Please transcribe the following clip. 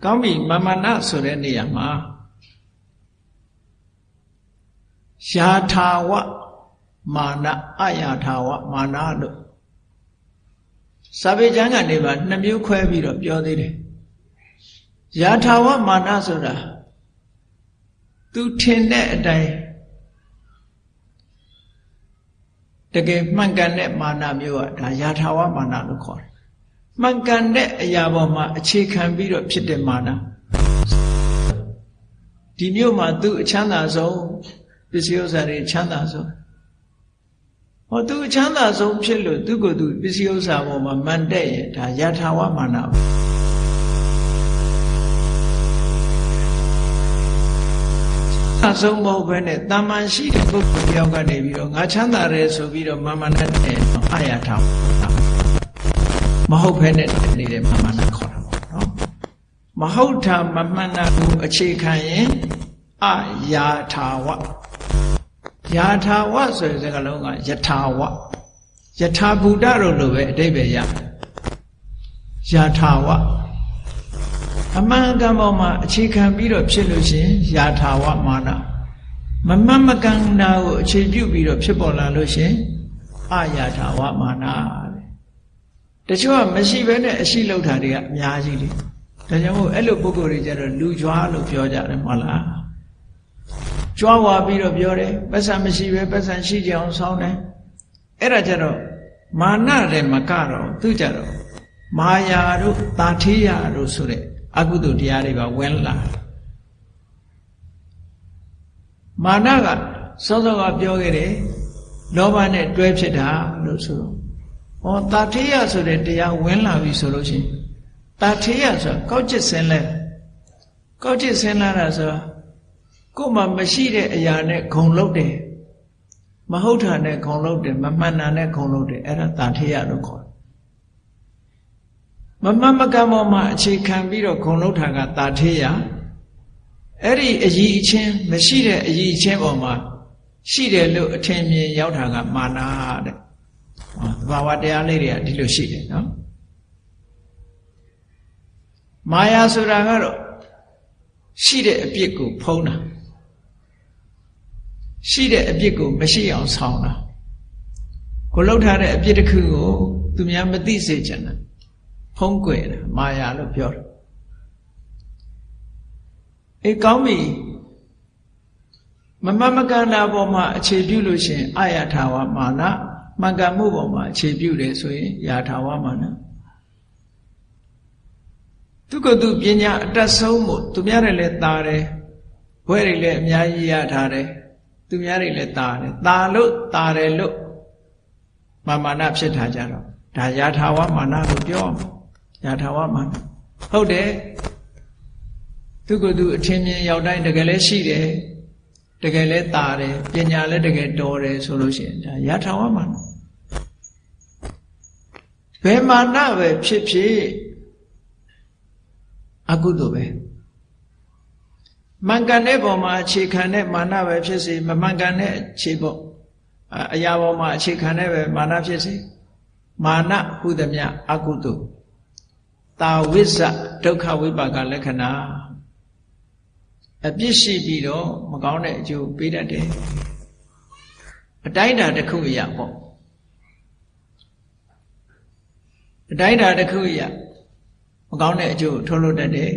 ကောင်းပြီမာမနဆိုတဲ့နေရာမှာယာထာဝမာနအယာထာဝမာနလို့စာပေကျမ်းကနေပါနှစ်မျိုးခွဲပြီးတော့ပြောသေးတယ်ယာထာဝမာနဆိုတာသူထင်တဲ့အတိုင်းတကယ်မှန်ကန်တဲ့မာနမျိုးอ่ะဒါယာထာဝမာနလို့ခေါ်တယ်မှန်ကန်တဲ့အရာပေါ်မှာအခြေခံပြီးတော့ဖြစ်တဲ့မာနဒီမျိုးမှာသူအချမ်းသာဆုံးပစ္စည်းဥစ္စာတွေချမ်းသာဆုံးဟောသူအချမ်းသာဆုံးဖြစ်လို့သူကိုယ်သူပစ္စည်းဥစ္စာပေါ်မှာမန်တဲ့ရင်ဒါယာထာဝမာနအဆုံးမဟုတ်ဘဲနဲ့တာမန်ရှိတဲ့ပုဂ္ဂိုလ်တယောက်ကနေပြီးတော့ငါချမ်းသာတယ်ဆိုပြီးတော့မာမနနဲ့အယာထာမဟုတ်ဘဲနဲ့နေတဲ့မာမနခေါ်တာပေါ့နော်မဟုတ်တာမမှန်တာကိုအခြေခံရင်အယာထာဝယာထာဝဆိုတဲ့စကားလုံးကယထာဝယထာဘူတတို့လိုပဲအဓိပ္ပာယ်ရယာထာဝအမှန်ကန်ပေါ်မှာအခြေခံပြီးတော့ဖြစ်လို့ရှိရင်ယာထာဝမာနမမှန်မကန်တာကိုအခြေပြုပြီးတော့ဖြစ်ပေါ်လာလို့ရှိရင်အယာထာဝမာနတဲ့တချို့ကမရှိဘဲနဲ့အရှိလောက်တာတွေကအများကြီးလေဒါကြောင့်မို့အဲ့လိုပုဂ္ဂိုလ်တွေကြတော့လူကြွားလို့ပြောကြတယ်မဟုတ်လားကြွားဝါပြီးတော့ပြောတယ်ပတ်စံမရှိပဲပတ်စံရှိကြအောင်ဆောင်းတယ်အဲ့ဒါကြတော့မာနတယ်မကတော့သူကြတော့မာယာတို့တာထေယတို့ဆိုတဲ့အကုသိုလ်တရားတွေပါဝင်လာမာနကစောစောကပြောခဲ့တယ်လောဘနဲ့တွဲဖြစ်တာလို့ဆိုတော့ဟောတာထေယဆိုတဲ့တရားဝင်လာပြီဆိုလို့ရှိရင်တာထေယဆိုကောက်ကျစ်စင်လဲကောက်ကျစ်စင်လာတာဆိုကိုယ်မှမရှိတဲ့အရာနဲ့ဂုံလုတ်တယ်မဟုတ်တာနဲ့ဂုံလုတ်တယ်မမှန်တာနဲ့ဂုံလုတ်တယ်အဲ့ဒါတာထေယလို့ခေါ်တယ်မမှန်မကန်ပေါ်မှာအခြေခံပြီးတော့ဂုံလုတ်တာကတာထေယအဲ့ဒီအည်အချင်းမရှိတဲ့အည်အချင်းပေါ်မှာရှိတယ်လို့အထင်မြင်ရောက်တာကမာနတဲ့သဘာဝတရားလေးတွေကဒီလိုရှိတယ်နော်မာယာဆိုတာကတော့ရှိတဲ့အပြစ်ကိုဖုံးတာရှိတဲ့အပြစ်ကိုမရှိအောင်ဆောင်းတာကိုလှုပ်ထားတဲ့အပြစ်တစ်ခုကိုသူများမသိစေချင်တာဖုံးကွယ်တာမာယာလို့ပြောတယ်အေးကောင်းပြီမမမကန္တာပေါ်မှာအခြေပြုလို့ရှိရင်အယထာဝမာနမှန်ကန်မှုပေါ်မှာအခြေပြုတယ်ဆိုရင်ယာထာဝမာနသူကသူပညာအတတ်ဆုံးမို့သူများတွေလည်းတာတယ်ဘွဲတွေလည်းအများကြီးရထားတယ်သူများတွေလည်းတာတယ်တာလို့တာတယ်လို့မာနဖြစ်ထားကြတော့ဒါယာထာဝမာနလို့ပြောယာထာဝမာနဟုတ်တယ်သူကသူအထင်မြင်ရောက်တိုင်းတကယ်လည်းရှိတယ်တကယ်လည်းတာတယ်ပညာလည်းတကယ်တော်တယ်ဆိုလို့ရှိရင်ဒါယာထာဝမာနဘယ်မာနပဲဖြစ်ဖြစ်အကုသိုလ်ပဲမှန်ကန်တဲ့ပုံမှာအခြေခံတဲ့မာနပဲဖြစ်စေမမှန်ကန်တဲ့အခြေပေါ်အရာပေါ်မှာအခြေခံတဲ့ပဲမာနဖြစ်စေမာနဟုသမျှအကုသိုလ်တာဝိဇ္ဇဒုက္ခဝိပါကလက္ခဏာအပြစ်ရှိပြီးတော့မကောင်းတဲ့အကျိုးပေးတတ်တယ်အတိုင်းအတာတစ်ခုအရာပေါ့အတိုင်းအတာတစ်ခုအရာမကောင်းတဲ့အကျိုးထုတ်လို့တတ်တယ်